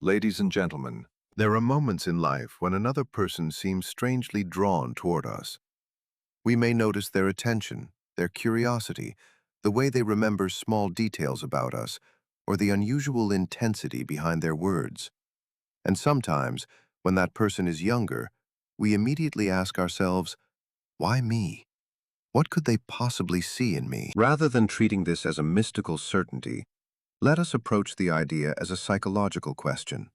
Ladies and gentlemen, there are moments in life when another person seems strangely drawn toward us. We may notice their attention, their curiosity, the way they remember small details about us, or the unusual intensity behind their words. And sometimes, when that person is younger, we immediately ask ourselves, why me? What could they possibly see in me? Rather than treating this as a mystical certainty, let us approach the idea as a psychological question.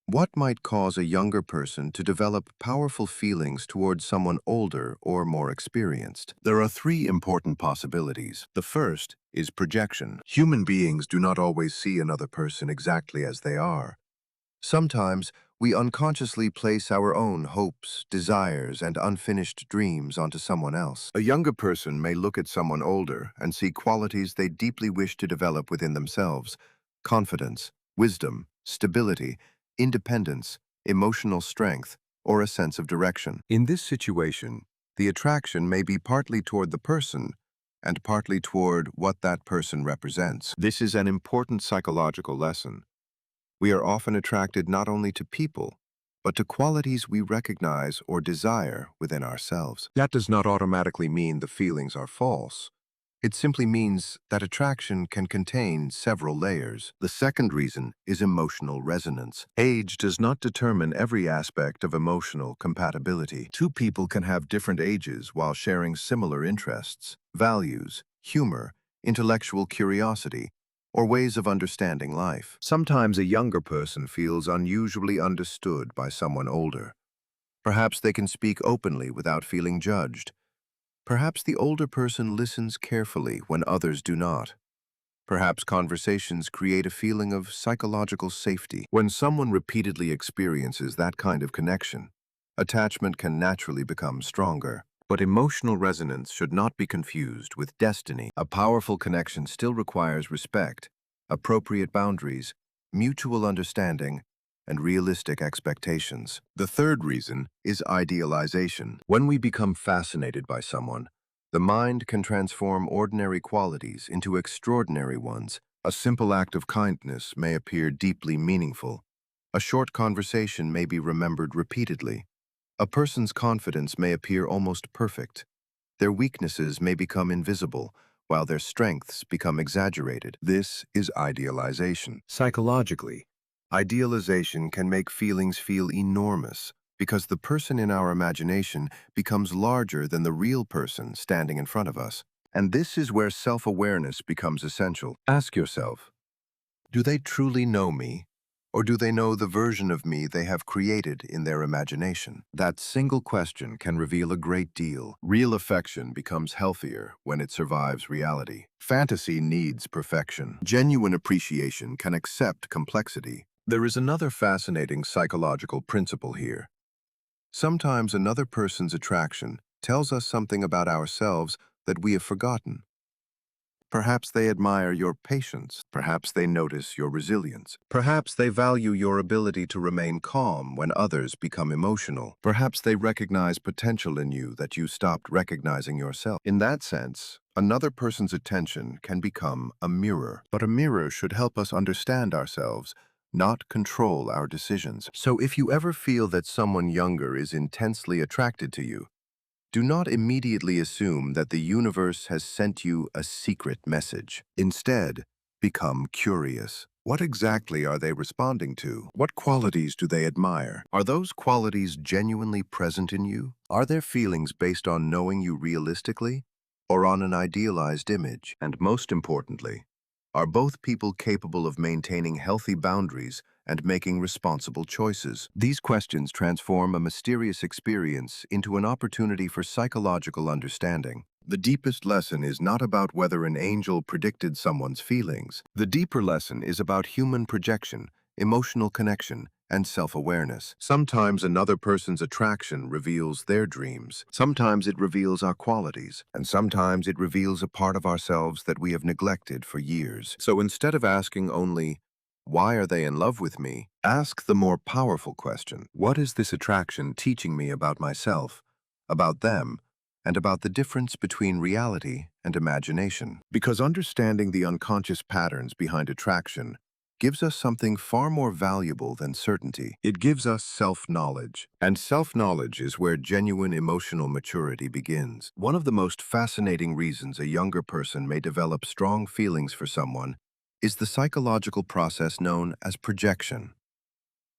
What might cause a younger person to develop powerful feelings towards someone older or more experienced? There are three important possibilities. The first is projection. Human beings do not always see another person exactly as they are. Sometimes we unconsciously place our own hopes, desires, and unfinished dreams onto someone else. A younger person may look at someone older and see qualities they deeply wish to develop within themselves: confidence, wisdom, stability, independence, emotional strength, or a sense of direction. In this situation, the attraction may be partly toward the person and partly toward what that person represents. This is an important psychological lesson. We are often attracted not only to people, but to qualities we recognize or desire within ourselves. That does not automatically mean the feelings are false. It simply means that attraction can contain several layers. The second reason is emotional resonance. Age does not determine every aspect of emotional compatibility. Two people can have different ages while sharing similar interests, values, humor, intellectual curiosity, or ways of understanding life. Sometimes a younger person feels unusually understood by someone older. Perhaps they can speak openly without feeling judged. Perhaps the older person listens carefully when others do not. Perhaps conversations create a feeling of psychological safety. When someone repeatedly experiences that kind of connection, attachment can naturally become stronger. But emotional resonance should not be confused with destiny. A powerful connection still requires respect, appropriate boundaries, mutual understanding, and realistic expectations. The third reason is idealization. When we become fascinated by someone, the mind can transform ordinary qualities into extraordinary ones. A simple act of kindness may appear deeply meaningful. A short conversation may be remembered repeatedly. A person's confidence may appear almost perfect. Their weaknesses may become invisible, while their strengths become exaggerated. This is idealization. Psychologically, idealization can make feelings feel enormous because the person in our imagination becomes larger than the real person standing in front of us. And this is where self-awareness becomes essential. Ask yourself, do they truly know me? Or do they know the version of me they have created in their imagination? That single question can reveal a great deal. Real affection becomes healthier when it survives reality. Fantasy needs perfection. Genuine appreciation can accept complexity. There is another fascinating psychological principle here. Sometimes another person's attraction tells us something about ourselves that we have forgotten. Perhaps they admire your patience. Perhaps they notice your resilience. Perhaps they value your ability to remain calm when others become emotional. Perhaps they recognize potential in you that you stopped recognizing yourself. In that sense, another person's attention can become a mirror. But a mirror should help us understand ourselves, not control our decisions. So if you ever feel that someone younger is intensely attracted to you, do not immediately assume that the universe has sent you a secret message. Instead, become curious. What exactly are they responding to? What qualities do they admire? Are those qualities genuinely present in you? Are their feelings based on knowing you realistically or on an idealized image? And most importantly, are both people capable of maintaining healthy boundaries and making responsible choices? These questions transform a mysterious experience into an opportunity for psychological understanding. The deepest lesson is not about whether an angel predicted someone's feelings. The deeper lesson is about human projection, emotional connection, and self-awareness. Sometimes another person's attraction reveals their dreams. Sometimes it reveals our qualities. And sometimes it reveals a part of ourselves that we have neglected for years. So instead of asking only, why are they in love with me? Ask the more powerful question, what is this attraction teaching me about myself, about them, and about the difference between reality and imagination? Because understanding the unconscious patterns behind attraction gives us something far more valuable than certainty. It gives us self-knowledge. And self-knowledge is where genuine emotional maturity begins. One of the most fascinating reasons a younger person may develop strong feelings for someone is the psychological process known as projection.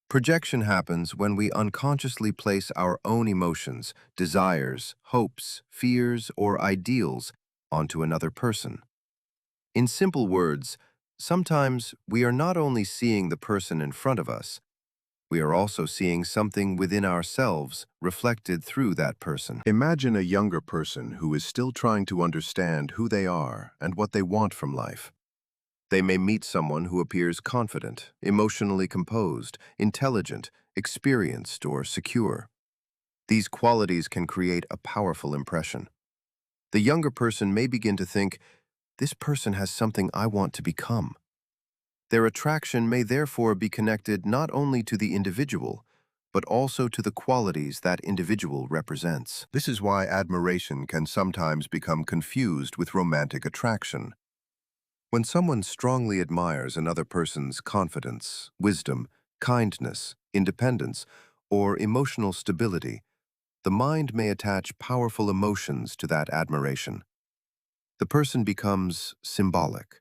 Projection happens when we unconsciously place our own emotions, desires, hopes, fears, or ideals onto another person. In simple words, sometimes we are not only seeing the person in front of us, we are also seeing something within ourselves reflected through that person. Imagine a younger person who is still trying to understand who they are and what they want from life. They may meet someone who appears confident, emotionally composed, intelligent, experienced, or secure. These qualities can create a powerful impression. The younger person may begin to think, "This person has something I want to become." Their attraction may therefore be connected not only to the individual, but also to the qualities that individual represents. This is why admiration can sometimes become confused with romantic attraction. When someone strongly admires another person's confidence, wisdom, kindness, independence, or emotional stability, the mind may attach powerful emotions to that admiration. The person becomes symbolic.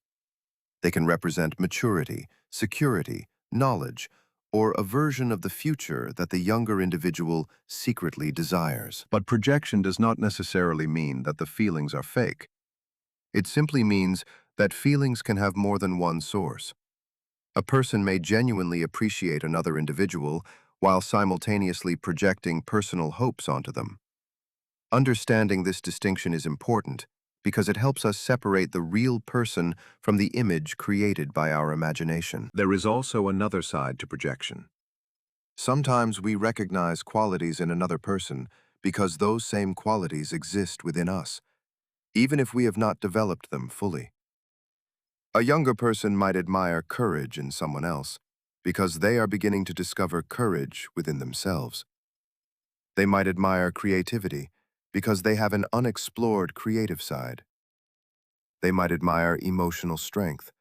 They can represent maturity, security, knowledge, or a version of the future that the younger individual secretly desires. But projection does not necessarily mean that the feelings are fake. It simply means that feelings can have more than one source. A person may genuinely appreciate another individual while simultaneously projecting personal hopes onto them. Understanding this distinction is important because it helps us separate the real person from the image created by our imagination. There is also another side to projection. Sometimes we recognize qualities in another person because those same qualities exist within us, even if we have not developed them fully. A younger person might admire courage in someone else because they are beginning to discover courage within themselves. They might admire creativity because they have an unexplored creative side. They might admire emotional strength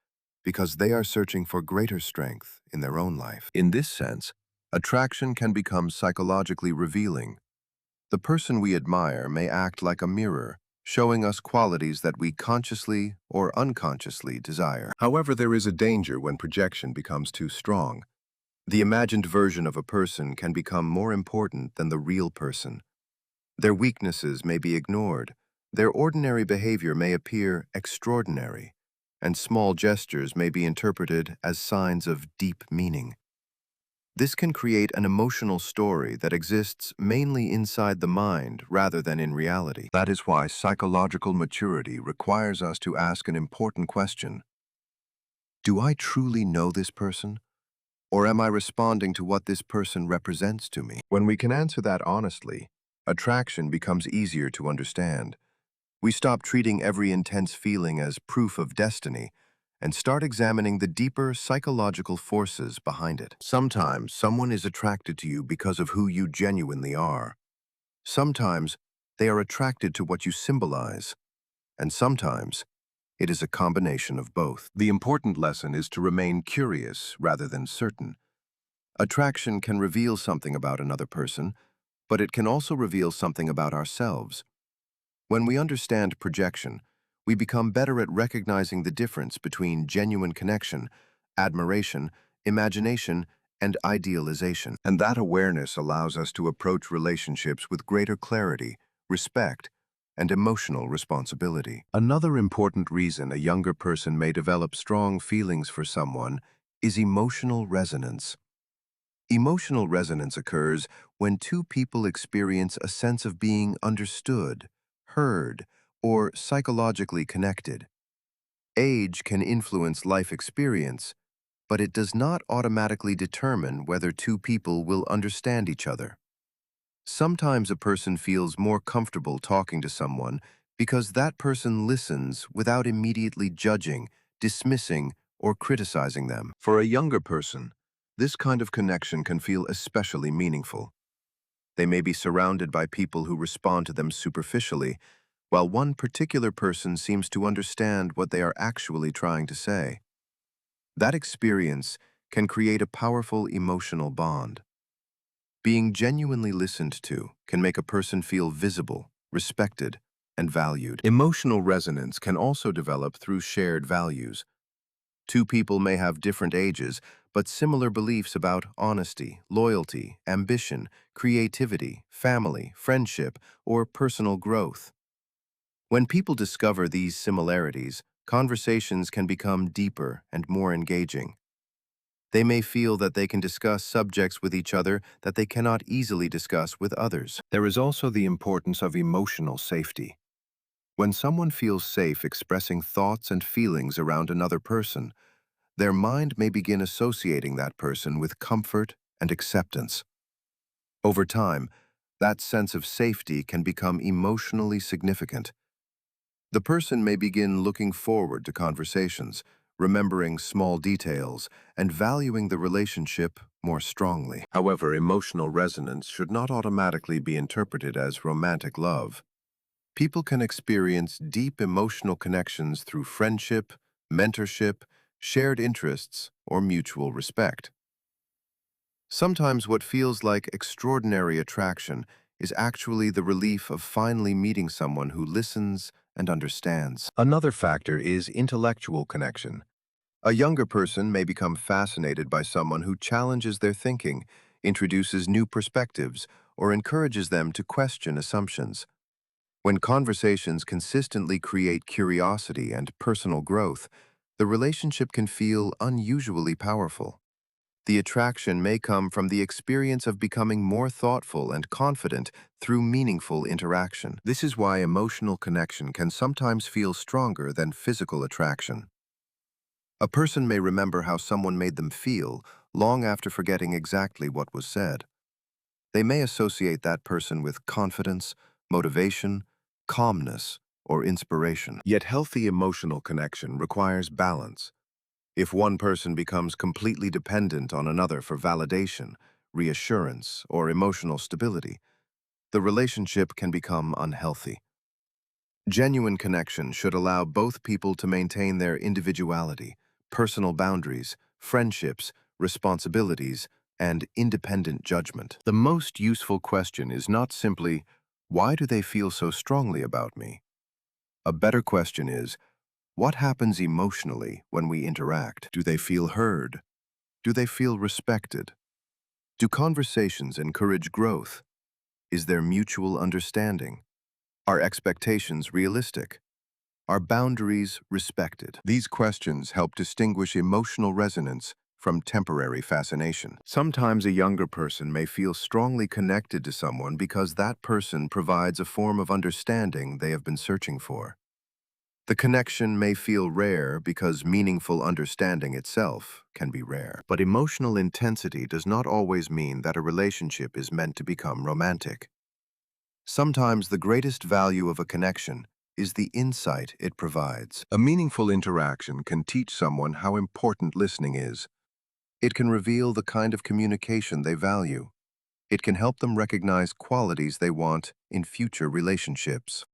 because they are searching for greater strength in their own life. In this sense, attraction can become psychologically revealing. The person we admire may act like a mirror, showing us qualities that we consciously or unconsciously desire. However, there is a danger when projection becomes too strong. The imagined version of a person can become more important than the real person. Their weaknesses may be ignored, their ordinary behavior may appear extraordinary, and small gestures may be interpreted as signs of deep meaning. This can create an emotional story that exists mainly inside the mind rather than in reality. That is why psychological maturity requires us to ask an important question. Do I truly know this person? Or am I responding to what this person represents to me? When we can answer that honestly, attraction becomes easier to understand. We stop treating every intense feeling as proof of destiny and start examining the deeper psychological forces behind it. Sometimes someone is attracted to you because of who you genuinely are. Sometimes they are attracted to what you symbolize, and sometimes it is a combination of both. The important lesson is to remain curious rather than certain. Attraction can reveal something about another person, but it can also reveal something about ourselves. When we understand projection, we become better at recognizing the difference between genuine connection, admiration, imagination, and idealization. And that awareness allows us to approach relationships with greater clarity, respect, and emotional responsibility. Another important reason a younger person may develop strong feelings for someone is emotional resonance. Emotional resonance occurs when two people experience a sense of being understood, heard, or psychologically connected. Age can influence life experience, but it does not automatically determine whether two people will understand each other. Sometimes a person feels more comfortable talking to someone because that person listens without immediately judging, dismissing, or criticizing them. For a younger person, this kind of connection can feel especially meaningful. They may be surrounded by people who respond to them superficially, while one particular person seems to understand what they are actually trying to say. That experience can create a powerful emotional bond. Being genuinely listened to can make a person feel visible, respected, and valued. Emotional resonance can also develop through shared values. Two people may have different ages, but similar beliefs about honesty, loyalty, ambition, creativity, family, friendship, or personal growth. When people discover these similarities, conversations can become deeper and more engaging. They may feel that they can discuss subjects with each other that they cannot easily discuss with others. There is also the importance of emotional safety. When someone feels safe expressing thoughts and feelings around another person, their mind may begin associating that person with comfort and acceptance. Over time, that sense of safety can become emotionally significant. The person may begin looking forward to conversations, remembering small details, and valuing the relationship more strongly. However, emotional resonance should not automatically be interpreted as romantic love. People can experience deep emotional connections through friendship, mentorship, shared interests, or mutual respect. Sometimes what feels like extraordinary attraction is actually the relief of finally meeting someone who listens and understands. Another factor is intellectual connection. A younger person may become fascinated by someone who challenges their thinking, introduces new perspectives, or encourages them to question assumptions. When conversations consistently create curiosity and personal growth, the relationship can feel unusually powerful. The attraction may come from the experience of becoming more thoughtful and confident through meaningful interaction. This is why emotional connection can sometimes feel stronger than physical attraction. A person may remember how someone made them feel long after forgetting exactly what was said. They may associate that person with confidence, motivation, calmness, or inspiration. Yet healthy emotional connection requires balance. If one person becomes completely dependent on another for validation, reassurance, or emotional stability, the relationship can become unhealthy. Genuine connection should allow both people to maintain their individuality, personal boundaries, friendships, responsibilities, and independent judgment. The most useful question is not simply, why do they feel so strongly about me? A better question is, what happens emotionally when we interact? Do they feel heard? Do they feel respected? Do conversations encourage growth? Is there mutual understanding? Are expectations realistic? Are boundaries respected? These questions help distinguish emotional resonance from temporary fascination. Sometimes a younger person may feel strongly connected to someone because that person provides a form of understanding they have been searching for. The connection may feel rare because meaningful understanding itself can be rare. But emotional intensity does not always mean that a relationship is meant to become romantic. Sometimes the greatest value of a connection is the insight it provides. A meaningful interaction can teach someone how important listening is. It can reveal the kind of communication they value. It can help them recognize qualities they want in future relationships.